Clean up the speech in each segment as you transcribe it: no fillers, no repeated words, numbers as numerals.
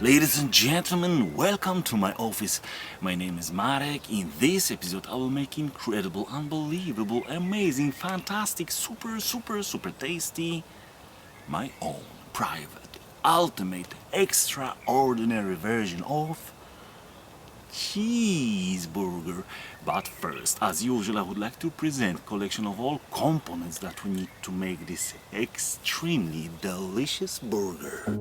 Ladies and gentlemen, welcome to my office. My name is Marek. In this episode I will make incredible, unbelievable, amazing, fantastic, super tasty, my own private, ultimate, extraordinary version of Cheeseburger. But first, as usual, I would like to present collection of all components that we need to make this extremely delicious burger.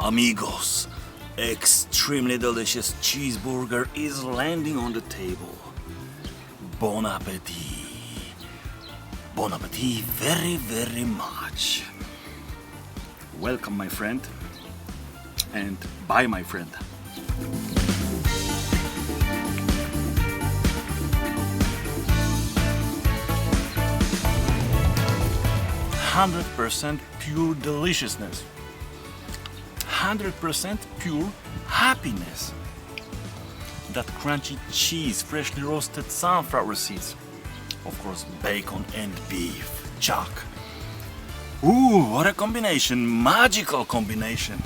Amigos, extremely delicious cheeseburger is landing on the table. Bon appetit. Bon appetit very much. Welcome, my friend, and bye, my friend. 100% pure deliciousness. 100% pure happiness. That crunchy cheese, freshly roasted sunflower seeds, of course bacon and beef, chuck. Ooh, what a combination, magical combination.